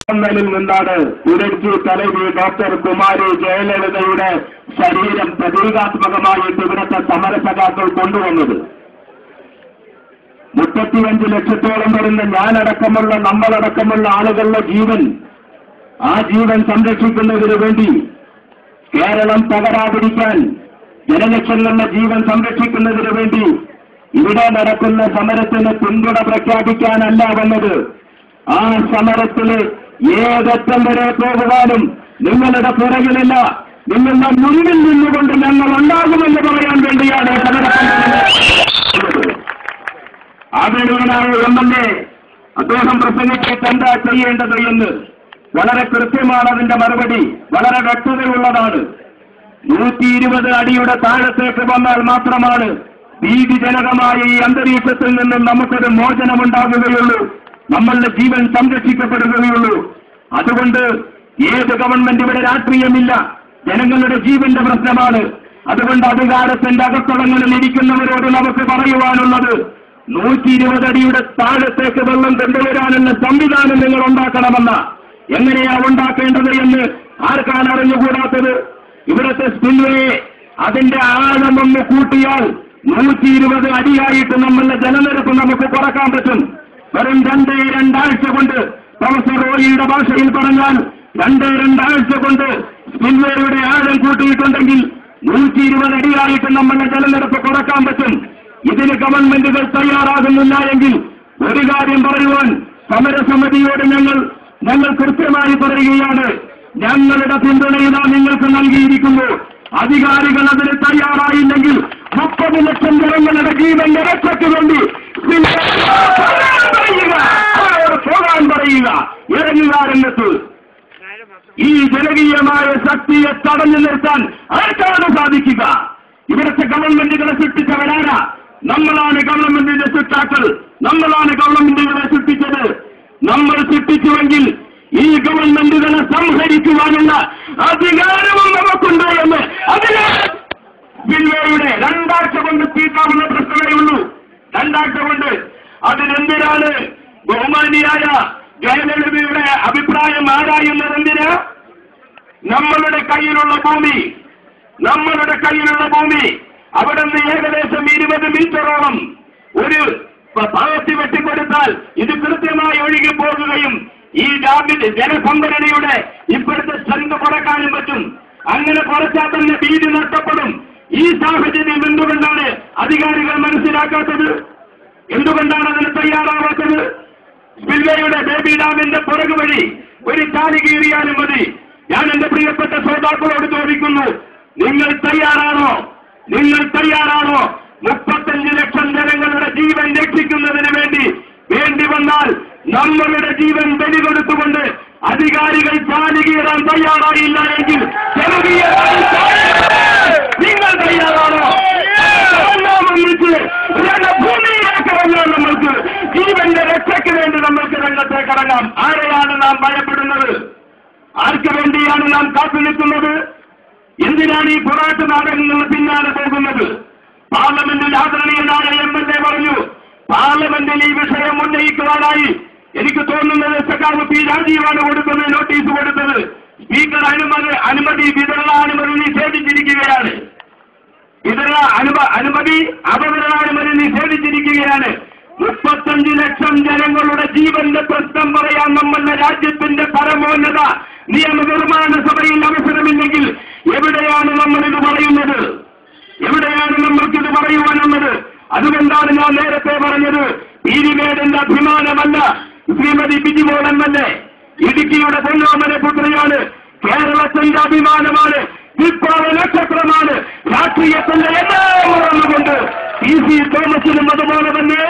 ിൽ നിന്നാണ് ഇടുക്കി തലവി ഡോക്ടർ കുമാരി ജയലളിതയുടെ ശരീരം പ്രതീകാത്മകമായിട്ട് ഇവിടുത്തെ സമരസഖാക്കൾ കൊണ്ടുവന്നത്. 35 ലക്ഷത്തോളം വരുന്ന ഞാനടക്കമുള്ള നമ്മളടക്കമുള്ള ആളുകളുടെ ജീവൻ, ആ ജീവൻ സംരക്ഷിക്കുന്നതിന് വേണ്ടി, കേരളം തകരാതിരിക്കാൻ ജനലക്ഷങ്ങളുടെ ജീവൻ സംരക്ഷിക്കുന്നതിന് വേണ്ടി ഇവിടെ നടക്കുന്ന സമരത്തിന് പിന്തുണ പ്രഖ്യാപിക്കാനല്ല വന്നത്. ആ സമരത്തിന് ഏതറ്റം വരെ പോകുവാനും നിങ്ങളുടെ പുറകിലല്ല, നിങ്ങളുടെ മുന്നിൽ നിന്നുകൊണ്ട് ഞങ്ങൾ ഉണ്ടാകുമെന്ന് പറയാൻ വേണ്ടിയാണ് സമരത്തിൽ ആദരണീയനായ എംഎൽഎ അദ്ദേഹം പ്രസംഗിച്ചിട്ട് എന്താ ചെയ്യേണ്ടത് എന്ന് വളരെ കൃത്യമാണ്. അതിന്റെ മറുപടി വളരെ വ്യക്തതയുള്ളതാണ്. 120 അടിയുടെ താഴത്തേക്ക് വന്നാൽ മാത്രമാണ് ഭീതിജനകമായ ഈ അന്തരീക്ഷത്തിൽ നിന്നും നമുക്കൊരു മോചനമുണ്ടാകുകയുള്ളൂ, നമ്മളുടെ ജീവൻ സംരക്ഷിക്കപ്പെടുകയുള്ളൂ. അതുകൊണ്ട് ഏത് ഗവൺമെന്റ് ഇവിടെ രാഷ്ട്രീയമില്ല, ജനങ്ങളുടെ ജീവന്റെ പ്രശ്നമാണ്. അതുകൊണ്ട് അധികാരത്തിന്റെ അകത്തളങ്ങളിൽ ഇരിക്കുന്നവരോട് നമുക്ക് പറയുവാനുള്ളത് 120 അടിയുടെ താഴത്തേക്ക് വെള്ളം കൊണ്ടുവരാനുള്ള സംവിധാനം നിങ്ങൾ ഉണ്ടാക്കണമെന്ന. എങ്ങനെയാ ഉണ്ടാക്കേണ്ടത് എന്ന് ആർക്കാണ് അറിഞ്ഞുകൂടാത്തത്? ഇവിടുത്തെ സ്പിൽവേ അതിന്റെ ആഴമൊന്ന് കൂട്ടിയാൽ 120 അടിയായിട്ട് നമ്മളുടെ ജലനിരപ്പ് നമുക്ക് കുറക്കാൻ പറ്റും. വെറും 2 ആഴ്ച കൊണ്ട്, പ്രൊഫസർ റോയിയുടെ ഭാഷയിൽ പറഞ്ഞാൽ 2 ആഴ്ച കൊണ്ട് സ്പിൽവേയുടെ ആഴം കൂട്ടിയിട്ടുണ്ടെങ്കിൽ 120 അടിയായിട്ട് നമ്മളുടെ ജലനിരപ്പ് കുറക്കാൻ പറ്റും. ഇതിന് ഗവൺമെന്റുകൾ തയ്യാറാകുന്നില്ല എങ്കിൽ ഒരു കാര്യം പറയുവാൻ സമരസമിതിയോട് ഞങ്ങൾ കൃത്യമായി പറയുകയാണ്. ഞങ്ങളുടെ പിന്തുണ ഇതാ നിങ്ങൾക്ക് നൽകിയിരിക്കുന്നു. അധികാരികൾ അതിന് തയ്യാറായില്ലെങ്കിൽ 30 ലക്ഷം ജനങ്ങളുടെ ജീവന്റെ രക്ഷയ്ക്ക് വേണ്ടി പോകാൻ പറയുക, ഇറങ്ങുക രംഗത്ത്. ഈ ജനകീയമായ ശക്തിയെ തടഞ്ഞു നിർത്താൻ ആർക്കാണ് സാധിക്കുക? ഇവിടുത്തെ ഗവൺമെന്റുകളെ സൃഷ്ടിച്ചവരാരാ? നമ്മളാണ് ഗവൺമെന്റിന്റെ സൃഷ്ടാക്കൾ, നമ്മളാണ് ഗവൺമെന്റുകളെ സൃഷ്ടിച്ചത്. നമ്മൾ സൃഷ്ടിച്ചുവെങ്കിൽ ഈ ഗവൺമെന്റുകളെ സംഹരിക്കുവാനുള്ള അധികാരവും നമുക്കുണ്ട് എന്ന് ബിൽവേയുടെ 2 ആഴ്ച കൊണ്ട് തീർക്കാവുന്ന പ്രശ്നമേ ഉള്ളൂ. 2 ആഴ്ച കൊണ്ട്. അതിനെന്തിനാണ് ബഹുമാനിയായ ജയലളിതയുടെ അഭിപ്രായം ആരായുന്നതെന്തിനാ? നമ്മളുടെ കയ്യിലുള്ള ഭൂമി അവിടെ നിന്ന് ഏകദേശം 20 മീറ്ററോളം ഒരു പാത്തി വെട്ടിക്കൊടുത്താൽ ഇത് കൃത്യമായി ഒഴുകി പോകുകയും ഈ ഡാമിന്റെ ജലസംഭരണിയുടെ ഇപ്പോഴത്തെ സ്ട്രെങ്ത് കുറക്കാനും പറ്റും. അങ്ങനെ കുറച്ചാൽ തന്നെ ഭീതി നഷ്ടപ്പെടും. ഈ സാഹചര്യം എന്തുകൊണ്ടാണ് അധികാരികൾ മനസ്സിലാക്കാത്തത്? എന്തുകൊണ്ടാണ് അതിന് തയ്യാറാവാത്തത്? സ്പിൽവേയുടെ ബേബി ഡാമിന്റെ പുറകു വഴി ഒരു ചാലി കീറിയാലും മതി. ഞാൻ എന്റെ പ്രിയപ്പെട്ട ശ്രോതാക്കളോട് ചോദിക്കുന്നു, നിങ്ങൾ തയ്യാറാണോ? 35 ലക്ഷം ജനങ്ങളുടെ ജീവൻ രക്ഷിക്കുന്നതിന് വേണ്ടി വന്നാൽ നമ്മളുടെ ജീവൻ ബലി കൊടുത്തുകൊണ്ട് അധികാരികൾ ചാലി കീറാൻ തയ്യാറായില്ല എങ്കിൽ നിങ്ങൾ തയ്യാറാണോ? ഭൂമിയിലേക്ക് വന്നാൽ നമ്മൾക്ക് ജീവന്റെ രക്ഷയ്ക്ക് വേണ്ടി നമ്മൾക്ക് രംഗത്തേക്ക് ഇറങ്ങാം. ആരെയാണ് നാം ഭയപ്പെടുന്നത്? ആർക്ക് വേണ്ടിയാണ് നാം കാത്തു നിൽക്കുന്നത്? എന്തിനാണ് ഈ പോരാട്ട നാടകങ്ങളുടെ പിന്നാലെ പോകുന്നത്? പാർലമെന്റിൽ ആദരണീയനായ എംഎൽഎ പറഞ്ഞു, പാർലമെന്റിൽ ഈ വിഷയം ഉന്നയിക്കുവാനായി എനിക്ക് തോന്നുന്നത് സഖാവ് പി രാജീവാണ് നോട്ടീസ് കൊടുത്തത്. സ്പീക്കർ അനുമതി വിതരണ അനുമതി നിഷേധിച്ചിരിക്കുകയാണ്. അപവിതരണാനുമതി നിഷേധിച്ചിരിക്കുകയാണ്. 35 ലക്ഷം ജനങ്ങളുടെ ജീവന്റെ പ്രശ്നം പറയാൻ നമ്മളുടെ രാജ്യത്തിന്റെ പരമോന്നത നിയമനിർമ്മാണ സഭയിൽ അവസരമില്ലെങ്കിൽ എവിടെയാണ് നമ്മളിത് പറയുന്നത്? എവിടെയാണ് നമ്മൾക്കിത് പറയുവാനുള്ളത്? അതുകൊണ്ടാണ് ഞാൻ നേരത്തെ പറഞ്ഞത്, പീരിമേടിന്റെ അഭിമാനമല്ല ശ്രീമതി ബിജിമോൾ എംഎൽഎ, ഇടുക്കിയുടെ പൊന്നോമന പുത്രിയാണ്, കേരളത്തിന്റെ അഭിമാനമാണ്, വിപ്ലവ നക്ഷത്രമാണ്, രാഷ്ട്രീയത്തിന്റെ എല്ലാം ഉറന്നുകൊണ്ട് PC തോമസിനും അതുപോലെ തന്നെ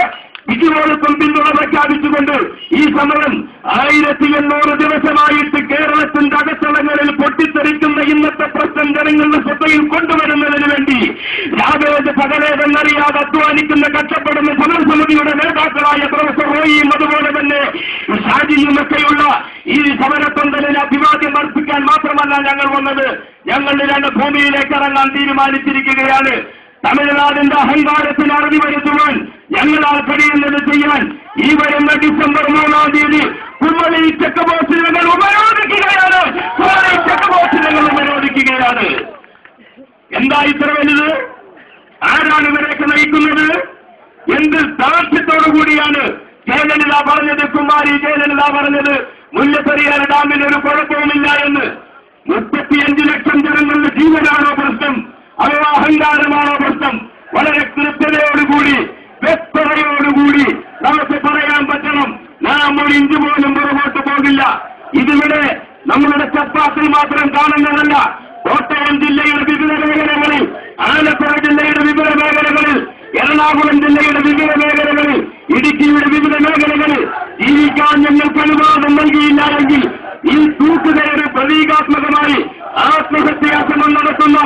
ബിജിമോൾക്കും പിന്തുണ പ്രഖ്യാപിച്ചുകൊണ്ട് ഈ സമരം 1800 ദിവസമായിട്ട് കേരളത്തിന്റെ അകത്തളങ്ങളിൽ പൊട്ടിത്തെറിക്കുന്ന ഇന്നത്തെ പ്രശ്നം ജനങ്ങളുടെ ശ്രദ്ധയിൽ കൊണ്ടുവരുന്നതിന് വേണ്ടി രാവേദ പകലേതെന്നറിയാതെ അധ്വാനിക്കുന്ന കഷ്ടപ്പെടുന്ന സമരസമിതിയുടെ നേതാക്കളായ പ്രൊഫസർ റോയിയും അതുപോലെ തന്നെ ഷാജിയുമൊക്കെയുള്ള ഈ സമരപ്പന്തലിന് അഭിവാദ്യം അർപ്പിക്കാൻ മാത്രമല്ല ഞങ്ങൾ വന്നത്. ഞങ്ങളുടെ 2 ഭൂമിയിലേക്ക് ഇറങ്ങാൻ തീരുമാനിച്ചിരിക്കുകയാണ്. തമിഴ്നാടിന്റെ അഹങ്കാരത്തിന് അറുതി വരുത്തുവാൻ ഞങ്ങളാൽ കഴിയുന്നത് ചെയ്യാൻ ഈ വരുന്ന ഡിസംബർ 3-ാം തീയതി കുമ്മളി ചെക്ക് പോസ്റ്റിൽ ഞങ്ങൾ കുമാരി ജയലളിത പറഞ്ഞത് മുല്ലപ്പെരിയാർ ഡാമിന് ഒരു കുഴപ്പവുമില്ല എന്ന്. 35 ലക്ഷം ജനങ്ങളുടെ ജീവനാണോ പ്രശ്നം, അതോ അഹങ്കാരമാണോ പ്രശ്നം? വളരെ കൃത്യതയോടുകൂടി വ്യക്തതയോടുകൂടി നമുക്ക് പറയാൻ പറ്റണം. നാം ഒരു ഇഞ്ച് പോലും പുറകോട്ട് പോകില്ല. ഇതിവിടെ നമ്മളുടെ ചപ്പാത്തിൽ മാത്രം കാണുന്നതല്ല. കോട്ടയം ജില്ലയുടെ വിവിധ മേഖലകളിൽ, ആലപ്പുഴ ജില്ലയുടെ വിവിധ മേഖലകളിൽ, എറണാകുളം ജില്ലയുടെ വിവിധ മേഖലകളിൽ, ഇടുക്കിയുടെ വിവിധ മേഖലകളിൽ ജീവിക്കാൻ ഞങ്ങൾക്ക് അനുവാദം നൽകിയില്ല എങ്കിൽ ഈ തൂക്കുകയുടെ പ്രതീകാത്മകമായി ആത്മഹത്യാശ്രമം നടത്തുന്ന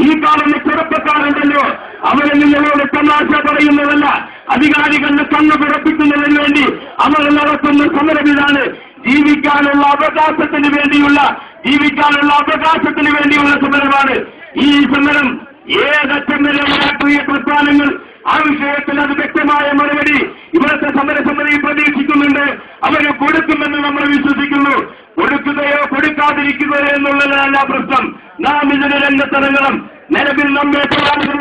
ഈ കാണുന്ന ചെറുപ്പക്കാരുണ്ടല്ലോ, അവരെ നിങ്ങളോട് തമാശ പറയുന്നതല്ല, അധികാരികളുടെ കണ്ണ് പിറപ്പിക്കുന്നതിന് വേണ്ടി അവർ നടത്തുന്ന സമരമിതാണ്. ജീവിക്കാനുള്ള അവകാശത്തിന് വേണ്ടിയുള്ള സമരമാണ് ഈ സമരം. ഏതറ്റം വരെ രാഷ്ട്രീയ പ്രസ്ഥാനങ്ങൾ ആ വിഷയത്തിൽ അത് വ്യക്തമായ മറുപടി ഇവിടുത്തെ സമരസമിതി പ്രതീക്ഷിക്കുന്നുണ്ട്. അവര് കൊടുക്കുമെന്ന് നമ്മൾ വിശ്വസിക്കുന്നു. കൊടുക്കുകയോ കൊടുക്കാതിരിക്കുകയോ എന്നുള്ളതല്ല പ്രശ്നം. നാം ഇതിന് രംഗത്തിറങ്ങണം. നിലവിൽ നമ്മെ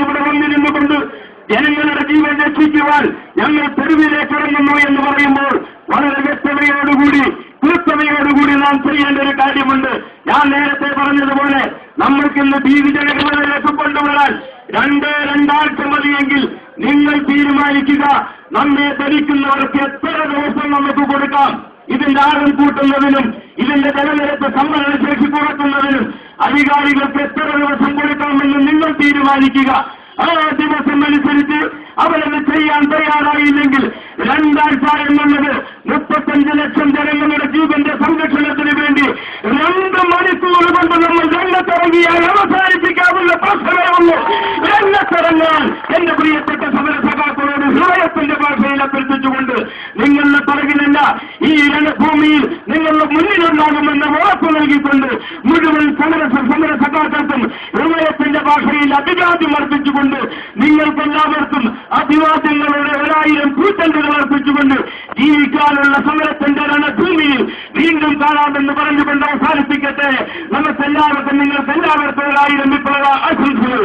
ഇവിടെ വന്നിരുന്നുകൊണ്ട് ജനങ്ങളുടെ ജീവൻ രക്ഷിക്കുവാൻ ഞങ്ങൾ തെരുവിലേക്ക് ഇറങ്ങുന്നു എന്ന് പറയുമ്പോൾ വളരെ വ്യക്തതയോടുകൂടി കൃത്യതയോടുകൂടി നാം ചെയ്യേണ്ട ഒരു കാര്യമുണ്ട്. ഞാൻ നേരത്തെ പറഞ്ഞതുപോലെ നമ്മൾക്കിന്ന് ഭീതിജനങ്ങളിലേക്ക് കൊണ്ടുവരാൻ രണ്ടാഴ്ച മതിയെങ്കിൽ നിങ്ങൾ തീരുമാനിക്കുക, നമ്മെ ധരിക്കുന്നവർക്ക് എത്ര ദിവസം നമുക്ക് കൊടുക്കാം. ഇതിന്റെ ആഴം കൂട്ടുന്നതിനും ഇതിന്റെ ജലനിരപ്പ് സംഭരണശേഷി കുറയ്ക്കുന്നതിനും അധികാരികൾക്ക് എത്ര ദിവസം കൊടുക്കാമെന്ന് നിങ്ങൾ തീരുമാനിക്കുക. ആ ദിവസം അനുസരിച്ച് അവരത് ചെയ്യാൻ തയ്യാറായില്ലെങ്കിൽ 2 ആഴ്ച എന്നുള്ളത് 35 ലക്ഷം ജനങ്ങളുടെ ജീവന്റെ സംരക്ഷണത്തിന് വേണ്ടി 2 മണിക്കൂർ കൊണ്ട് നമ്മൾ രംഗത്തിറങ്ങിയാൽ അവസാനിപ്പിക്കാവുന്ന പ്രശ്നമേ ഉള്ളൂ. രംഗത്തിറങ്ങാൻ എന്റെ പ്രിയപ്പെട്ട സമര സഖാക്കളോട് ഹൃദയത്തിന്റെ ഭാഷയിൽ അഭ്യർത്ഥിച്ചുകൊണ്ട് നിങ്ങളുടെ പിറകിലല്ല, ഈ രണഭൂമിയിൽ നിങ്ങളുടെ മുന്നിലുണ്ടാകുമെന്ന് ഉറപ്പ് നൽകിക്കൊണ്ട് മുഴുവൻ സമര സഖാക്കൾക്കും ഹൃദയത്തിന്റെ ഭാഷയിൽ അഭിവാദ്യം അർപ്പിച്ചുകൊണ്ട് നിങ്ങൾക്കെല്ലാവർക്കും അഭിവാദ്യങ്ങളുടെ 1000 കൂറ്റലുകൾ അർപ്പിച്ചുകൊണ്ട് ജീവിക്കാനുള്ള സമരത്തിന്റെ രണഭൂമിയിൽ വീണ്ടും കാണാമെന്ന് പറഞ്ഞുകൊണ്ട് അവസാനിപ്പിക്കട്ടെ. നമുക്കെല്ലാവർക്കും നിങ്ങൾക്കെല്ലാവർക്കും 1000 വിപ്ലവ ആശംസകൾ.